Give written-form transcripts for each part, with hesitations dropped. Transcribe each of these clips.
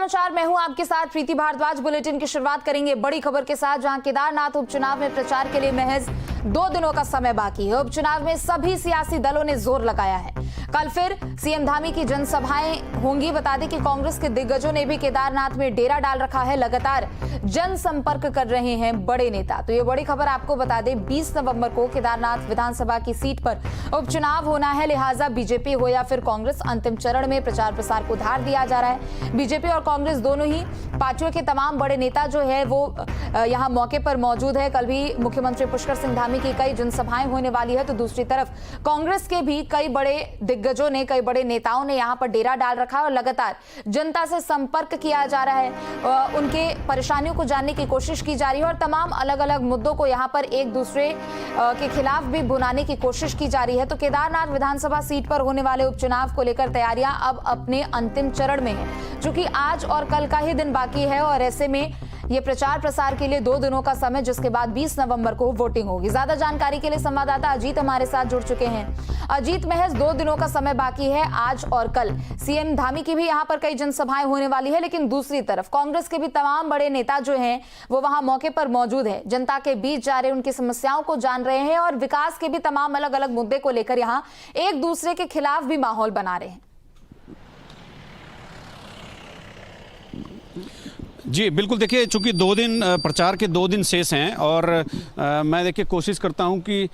नमस्कार, मैं हूं आपके साथ प्रीति भारद्वाज। बुलेटिन की शुरुआत करेंगे बड़ी खबर के साथ, जहां केदारनाथ उपचुनाव में प्रचार के लिए महज 2 दिनों का समय बाकी है। उपचुनाव में सभी सियासी दलों ने जोर लगाया है। कल फिर सीएम धामी की जनसभाएं होंगी। बता दें कि कांग्रेस के दिग्गजों ने भी केदारनाथ में डेरा डाल रखा है। लगातार जनसंपर्क कर रहे हैं बड़े नेता। तो ये बड़ी खबर आपको बता दें, 20 नवंबर को केदारनाथ विधानसभा की सीट पर उपचुनाव होना है। लिहाजा बीजेपी हो या फिर कांग्रेस, अंतिम चरण में प्रचार प्रसार को धार दिया जा रहा है। बीजेपी और कांग्रेस दोनों ही पार्टियों के तमाम बड़े नेता जो है वो यहाँ मौके पर मौजूद है। कल भी मुख्यमंत्री पुष्कर सिंह धामी की कई जनसभाएं होने वाली है। तो दूसरी तरफ कांग्रेस के भी कई बड़े दिग्गजों ने, कई बड़े नेताओं ने यहाँ पर डेरा डाल रखा है और लगातार जनता से संपर्क किया जा रहा है। उनके परेशानियों को जानने की कोशिश की जा रही है और तमाम अलग अलग मुद्दों को यहाँ पर एक दूसरे के खिलाफ भी भुनाने की कोशिश की जा रही है। तो केदारनाथ विधानसभा सीट पर होने वाले उपचुनाव को लेकर तैयारियां अब अपने अंतिम चरण में है, क्योंकि आज और कल का ही दिन बाकी है और ऐसे में ये प्रचार प्रसार के लिए 2 दिनों का समय, जिसके बाद 20 नवंबर को वोटिंग होगी। ज्यादा जानकारी के लिए संवाददाता अजीत हमारे साथ जुड़ चुके हैं। अजीत, महज 2 दिनों का समय बाकी है, आज और कल सीएम धामी की भी यहाँ पर कई जनसभाएं होने वाली है, लेकिन दूसरी तरफ कांग्रेस के भी तमाम बड़े नेता जो हैं वो वहां मौके पर मौजूद है, जनता के बीच जा रहे हैं, उनकी समस्याओं को जान रहे हैं और विकास के भी तमाम अलग अलग मुद्दे को लेकर यहाँ एक दूसरे के खिलाफ भी माहौल बना रहे हैं। जी बिल्कुल, देखिए चूंकि 2 दिन प्रचार के 2 दिन शेष हैं और मैं देखिए कोशिश करता हूं कि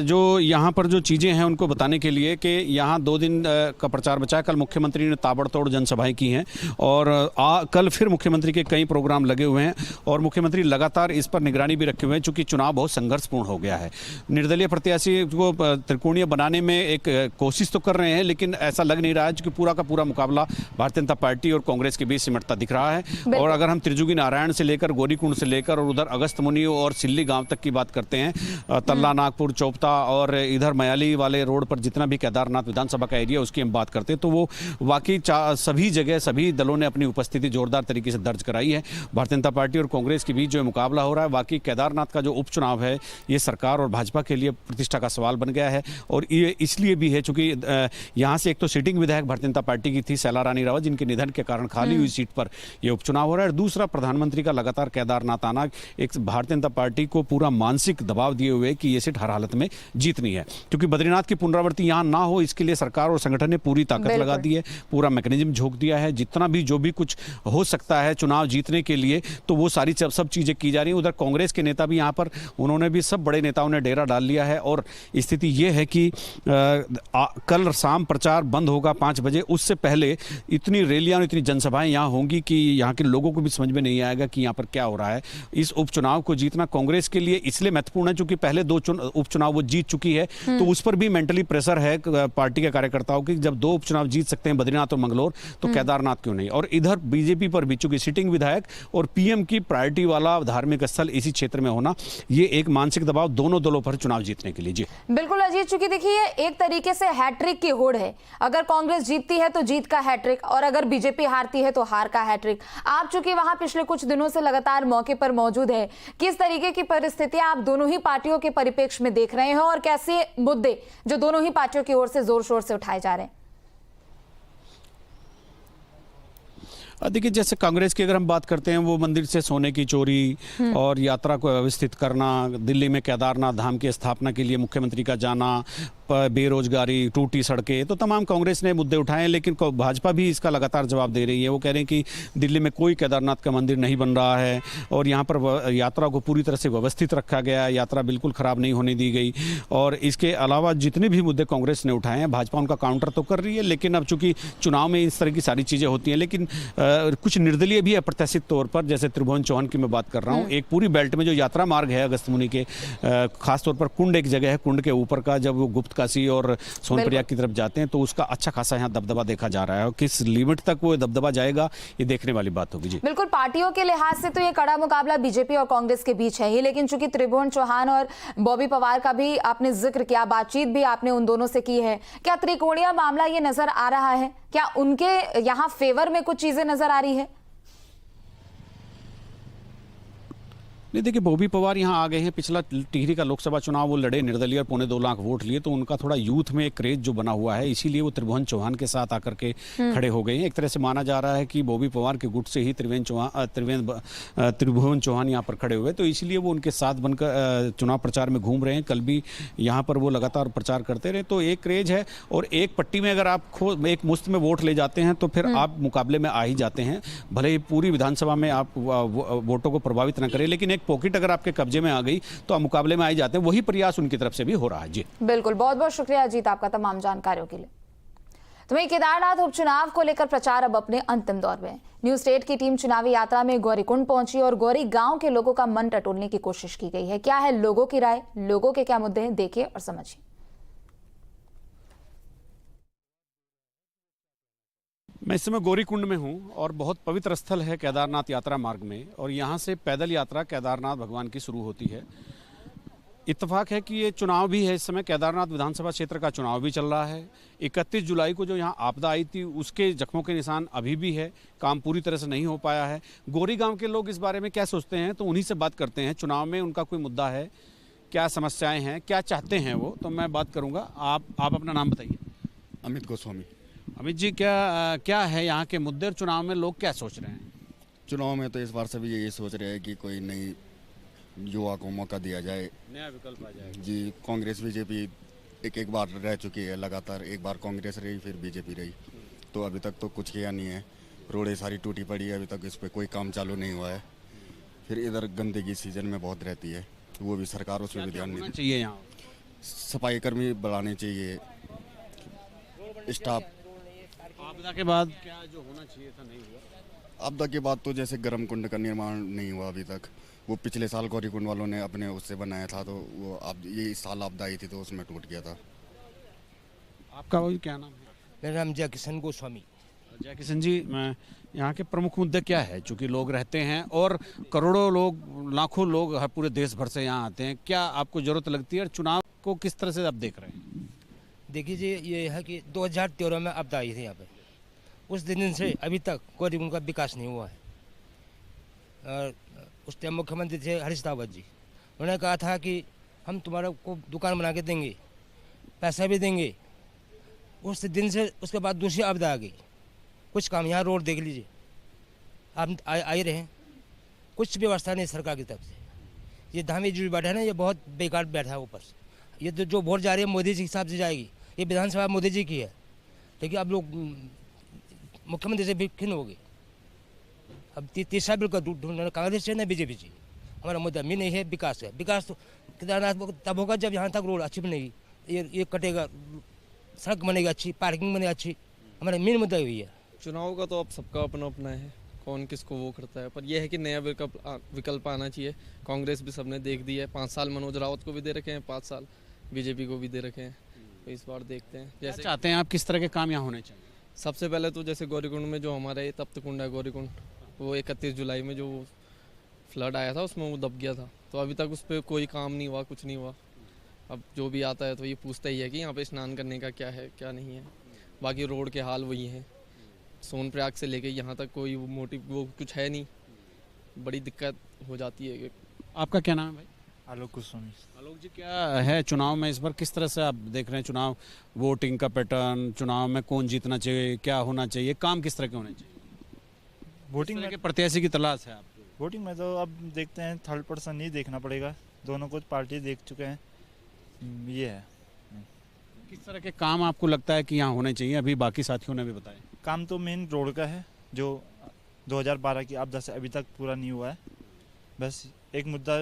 जो यहां पर जो चीज़ें हैं उनको बताने के लिए कि यहां 2 दिन का प्रचार बचा है। कल मुख्यमंत्री ने ताबड़तोड़ जनसभाएं की हैं और कल फिर मुख्यमंत्री के कई प्रोग्राम लगे हुए हैं और मुख्यमंत्री लगातार इस पर निगरानी भी रखे हुए हैं, चूँकि चुनाव बहुत संघर्षपूर्ण हो गया है। निर्दलीय प्रत्याशी को त्रिकोणीय बनाने में एक कोशिश तो कर रहे हैं, लेकिन ऐसा लग नहीं रहा है, क्योंकि पूरा का पूरा मुकाबला भारतीय जनता पार्टी और कांग्रेस के बीच सिमटता दिख रहा है। और अगर हम त्रिजुगी नारायण से लेकर गोरीकुंड से लेकर और उधर अगस्त मुनि और सिल्ली गांव तक की बात करते हैं, तल्ला, नागपुर, चोपता और इधर मयाली वाले रोड पर जितना भी केदारनाथ विधानसभा का एरिया उसकी हम बात करते हैं, तो वो वाकई सभी जगह सभी दलों ने अपनी उपस्थिति जोरदार तरीके से दर्ज कराई है। भारतीय जनता पार्टी और कांग्रेस के बीच जो मुकाबला हो रहा है, वाकई केदारनाथ का जो उपचुनाव है ये सरकार और भाजपा के लिए प्रतिष्ठा का सवाल बन गया है। और ये इसलिए भी है चूंकि यहाँ से एक तो सिटिंग विधायक भारतीय जनता पार्टी की थी शैला रानी रावत, जिनके निधन के कारण खाली हुई सीट पर यह उपचुनाव हो रहा है। दूसरा, प्रधानमंत्री का लगातार केदारनाथ आना एक भारतीय जनता पार्टी को पूरा मानसिक दबाव दिए हुए कि ये सीट हर हालत में जीतनी है, क्योंकि बद्रीनाथ की पुनरावृत्ति यहां ना हो इसके लिए सरकार और संगठन ने पूरी ताकत लगा दी है, पूरा मैकेनिज्म झोंक दिया है। जितना भी जो भी कुछ हो सकता है चुनाव जीतने के लिए, तो वो सारी सब चीजें की जा रही है। उधर कांग्रेस के नेता भी यहां पर, उन्होंने भी सब बड़े नेताओं ने डेरा डाल लिया है और स्थिति ये है कि कल शाम प्रचार बंद होगा 5 बजे। उससे पहले इतनी रैलियां, इतनी जनसभाएं यहां होंगी कि यहां के लोगों को भी समझ में नहीं आएगा कि यहाँ पर क्या हो रहा है। इस उपचुनाव को जीतना कांग्रेस के लिए इसलिए महत्वपूर्ण है क्योंकि पहले 2 उपचुनाव वो जीत चुकी है, तो उस पर भी मेंटली प्रेशर है पार्टी के कार्यकर्ताओं की। जब 2 उपचुनाव जीत सकते हैं बद्रीनाथ और मंगलौर, तो केदारनाथ क्यों नहीं। और इधर बीजेपी पर भी चूंकि सिटिंग विधायक और पीएम की प्रायोरिटी वाला धार्मिक स्थल इसी क्षेत्र में होना, ये एक मानसिक दबाव दोनों दलों पर चुनाव जीतने के लिए। जी बिल्कुल अजीत, चूंकि देखिए एक तरीके से हैट्रिक की होड़ है। अगर कांग्रेस जीतती है तो जीत का हैट्रिक, और अगर बीजेपी हारती है तो हार का हैट्रिक। आप चूंकि वहां पिछले कुछ दिनों से लगातार मौके पर मौजूद है, किस तरीके की परिस्थितियां आप दोनों ही पार्टियों के परिप्रेक्ष्य में देख रहे हैं और कैसे मुद्दे जो दोनों ही पार्टियों की ओर से जोर शोर से उठाए जा रहे हैं? देखिए, जैसे कांग्रेस की अगर हम बात करते हैं, वो मंदिर से सोने की चोरी और यात्रा को व्यवस्थित करना, दिल्ली में केदारनाथ धाम की स्थापना के लिए मुख्यमंत्री का जाना, बेरोजगारी, टूटी सड़कें, तो तमाम कांग्रेस ने मुद्दे उठाए हैं। लेकिन भाजपा भी इसका लगातार जवाब दे रही है। वो कह रहे हैं कि दिल्ली में कोई केदारनाथ का मंदिर नहीं बन रहा है और यहाँ पर यात्रा को पूरी तरह से व्यवस्थित रखा गया है, यात्रा बिल्कुल खराब नहीं होने दी गई। और इसके अलावा जितने भी मुद्दे कांग्रेस ने उठाए हैं, भाजपा उनका काउंटर तो कर रही है। लेकिन अब चूंकि चुनाव में इस तरह की सारी चीज़ें होती हैं, लेकिन कुछ निर्दलीय भी अप्रत्याशित तौर पर, जैसे त्रिभुवन चौहान की मैं बात कर रहा हूँ, एक पूरी बेल्ट में जो यात्रा मार्ग है अगस्त मुनि के, खासतौर पर कुंड एक जगह है, कुंड के ऊपर का, जब वो गुप्त काशी और सोनप्रयाग की तरफ जाते हैं तो उसका अच्छा खासा यहाँ दबदबा देखा जा रहा है। और किस लिमिट तक वो दबदबा जाएगा ये देखने वाली बात होगी। जी बिल्कुल, पार्टियों के लिहाज से तो ये कड़ा मुकाबला बीजेपी और कांग्रेस के बीच है ही, लेकिन चूंकि त्रिभुवन चौहान और बॉबी पवार का भी आपने जिक्र किया, बातचीत भी आपने उन दोनों से की है, क्या त्रिकोणीय मामला ये नजर आ रहा है? क्या उनके यहाँ फेवर में कुछ चीजें नजर आ रही है? नहीं देखिए, बॉबी पवार यहाँ आ गए हैं। पिछला टिहरी का लोकसभा चुनाव वो लड़े, निर्दलीय और 2.25 लाख वोट लिए, तो उनका थोड़ा यूथ में एक क्रेज जो बना हुआ है, इसीलिए वो त्रिभुवन चौहान के साथ आकर के खड़े हो गए हैं। एक तरह से माना जा रहा है कि बॉबी पवार के गुट से ही त्रिभुवन चौहान यहाँ पर खड़े हुए, तो इसीलिए वो उनके साथ बनकर चुनाव प्रचार में घूम रहे हैं। कल भी यहाँ पर वो लगातार प्रचार करते रहे, तो एक क्रेज है। और एक पट्टी में अगर आप एक मुश्त में वोट ले जाते हैं तो फिर आप मुकाबले में आ ही जाते हैं, भले ही पूरी विधानसभा में आप वोटों को प्रभावित न करें, लेकिन एक पॉकेट अगर आपके कब्जे में आ गई तो आप मुकाबले में आ ही जाते हैं। वही प्रयास उनकी तरफ से भी हो रहा है। जी बिल्कुल, बहुत बहुत शुक्रिया अजीत आपका तमाम जानकारियों के लिए। तो वहीं केदारनाथ उपचुनाव को लेकर प्रचार अब अपने अंतिम दौर में। न्यूज 8 की टीम चुनावी यात्रा में गौरीकुंड पहुंची और गौरी गांव के लोगों का मन टटोलने की कोशिश की गई है। क्या है लोगों की राय, लोगों के क्या मुद्दे हैं, देखिए और समझिए। मैं इस समय गौरीकुंड में हूं और बहुत पवित्र स्थल है केदारनाथ यात्रा मार्ग में, और यहां से पैदल यात्रा केदारनाथ भगवान की शुरू होती है। इत्तेफाक है कि ये चुनाव भी है, इस समय केदारनाथ विधानसभा क्षेत्र का चुनाव भी चल रहा है। 31 जुलाई को जो यहाँ आपदा आई थी उसके जख्मों के निशान अभी भी है, काम पूरी तरह से नहीं हो पाया है। गौरी गांव के लोग इस बारे में क्या सोचते हैं, तो उन्हीं से बात करते हैं। चुनाव में उनका कोई मुद्दा है, क्या समस्याएं हैं, क्या चाहते हैं वो, तो मैं बात करूँगा। आप अपना नाम बताइए। अमित गोस्वामी। अमित जी, क्या है यहाँ के मुद्दे और चुनाव में लोग क्या सोच रहे हैं? चुनाव में तो इस बार सभी यही सोच रहे हैं कि कोई नई युवा को मौका दिया जाए, नया विकल्प आ जाए। जी। कांग्रेस बीजेपी एक बार रह चुकी है लगातार, एक बार कांग्रेस रही फिर बीजेपी रही, तो अभी तक तो कुछ किया नहीं है। रोडें सारी टूटी पड़ी है, अभी तक इस पर कोई काम चालू नहीं हुआ है। फिर इधर गंदगी सीजन में बहुत रहती है, वो भी सरकार उसमें भी ध्यान नहीं चाहिए। यहाँ सफाई कर्मी बढ़ाने चाहिए, स्टाफ। आपदा के बाद क्या जो होना चाहिए था नहीं हुआ? आपदा के बाद तो जैसे गर्म कुंड का निर्माण नहीं हुआ अभी तक। वो पिछले साल गौरीकुंड वालों ने अपने उससे बनाया था, तो वो ये साल आपदा आई थी तो उसमें टूट गया था। आपका वही क्या नाम है? मेरा नाम जय किशन गोस्वामी। जय किशन जी, मैं यहाँ के प्रमुख मुद्दे क्या है? चूँकि लोग रहते हैं और करोड़ों लोग, लाखों लोग हर पूरे देश भर से यहाँ आते हैं, क्या आपको जरूरत लगती है? और चुनाव को किस तरह से आप देख रहे हैं? देखिए जी, ये है कि 2013 में आपदा आई थी यहाँ पे, उस दिन से अभी तक गौरीकुंड का विकास नहीं हुआ है। और उस टाइम मुख्यमंत्री थे हरीश रावत जी, उन्होंने कहा था कि हम तुम्हारा को दुकान बना के देंगे, पैसा भी देंगे। उस दिन से उसके बाद दूसरी आपदा आ गई, कुछ काम, यहाँ रोड देख लीजिए, आप आए रहे, कुछ व्यवस्था नहीं सरकार की तरफ से। ये धामी जो बैठा है ना, ये बहुत बेकार बैठा है ऊपर से। ये तो जो वोट जा रही है मोदी जी के हिसाब से जाएगी, ये विधानसभा मोदी जी की है, लेकिन अब लोग मुख्यमंत्री से भी खिन्न हो गए। अब तीसरा बिल का ढूंढना कांग्रेस से ना बीजेपी से। हमारा मुद्दा भी नहीं है, विकास है। विकास तो केदारनाथ तब होगा जब यहाँ तक रोड अच्छी बनेगी, ये कटेगा, सड़क बनेगी अच्छी, पार्किंग बनेगी अच्छी। हमारा मेन मुद्दा यही है। चुनाव का तो अब सबका अपना अपना है, कौन किसको वो करता है, पर यह है कि नया विकल्प आना चाहिए। कांग्रेस भी सबने देख दी है, 5 साल मनोज रावत को भी दे रखे हैं, 5 साल बीजेपी को भी दे रखे हैं, तो इस बार देखते हैं। जैसे चाहते हैं आप किस तरह के काम यहाँ होने चाहिए? सबसे पहले तो जैसे गौरीकुंड में जो हमारे तप्त कुंड है गौरीकुंड, वो 31 जुलाई में जो फ्लड आया था उसमें वो दब गया था, तो अभी तक उस पर कोई काम नहीं हुआ, कुछ नहीं हुआ। अब जो भी आता है तो ये पूछता ही है कि यहाँ पे स्नान करने का क्या है क्या नहीं है। बाकी रोड के हाल वही हैं, सोनप्रयाग से लेके यहाँ तक कोई मोटिव वो कुछ है नहीं, बड़ी दिक्कत हो जाती है। आपका क्या नाम है भाई? आलोक गोस्वामी। आलोक जी, क्या है चुनाव में इस बार किस तरह से आप देख रहे हैं चुनाव, वोटिंग का पैटर्न, चुनाव में कौन जीतना चाहिए, क्या होना चाहिए, काम किस तरह के होने चाहिए? वोटिंग किस तरह में के प्रत्याशी की तलाश है आपको? वोटिंग में तो अब देखते हैं, थर्ड पर्सन नहीं देखना पड़ेगा, दोनों को पार्टी देख चुके हैं, ये है। किस तरह के काम आपको लगता है कि यहाँ होने चाहिए? अभी बाकी साथियों ने भी बताया। काम तो मेन रोड का है, जो 2012 की आपदा से अभी तक पूरा नहीं हुआ है, बस एक मुद्दा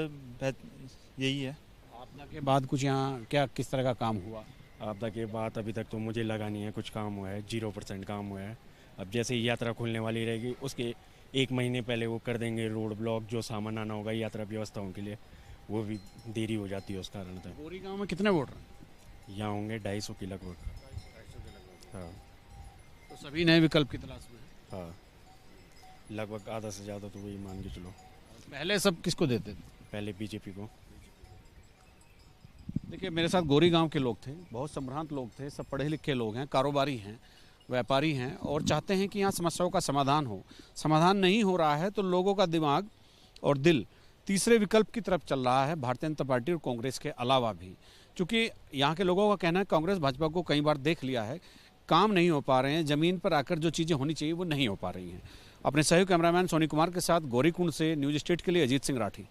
यही है। आपदा के बाद कुछ यहाँ क्या किस तरह का काम हुआ? आपदा के बाद अभी तक तो मुझे लगा नहीं है कुछ काम हुआ है, 0% काम हुआ है। अब जैसे ही यात्रा खुलने वाली रहेगी उसके 1 महीने पहले वो कर देंगे रोड ब्लॉक, जो सामान आना होगा यात्रा व्यवस्थाओं के लिए, वो भी देरी हो जाती है उस कारण से। गोरी गांव में कितने वोटर हैं? यहाँ होंगे 250 के लगभग। हाँ तो सभी नए विकल्प की तलाश में हैं। हाँ, लगभग आधा से ज़्यादा तो वही मान के चलो। पहले सब किसको देते थे? पहले बीजेपी को। देखिए, मेरे साथ गोरी गांव के लोग थे, बहुत संभ्रांत लोग थे, सब पढ़े लिखे लोग हैं, कारोबारी हैं, व्यापारी हैं और चाहते हैं कि यहाँ समस्याओं का समाधान हो। समाधान नहीं हो रहा है तो लोगों का दिमाग और दिल तीसरे विकल्प की तरफ चल रहा है भारतीय जनता पार्टी और कांग्रेस के अलावा भी, क्योंकि यहाँ के लोगों का कहना है कांग्रेस भाजपा को कई बार देख लिया है, काम नहीं हो पा रहे हैं, ज़मीन पर आकर जो चीज़ें होनी चाहिए वो नहीं हो पा रही हैं। अपने सहयोगी कैमरामैन सोनी कुमार के साथ गौरीकुंड से न्यूज़ स्टेट के लिए अजीत सिंह राठी।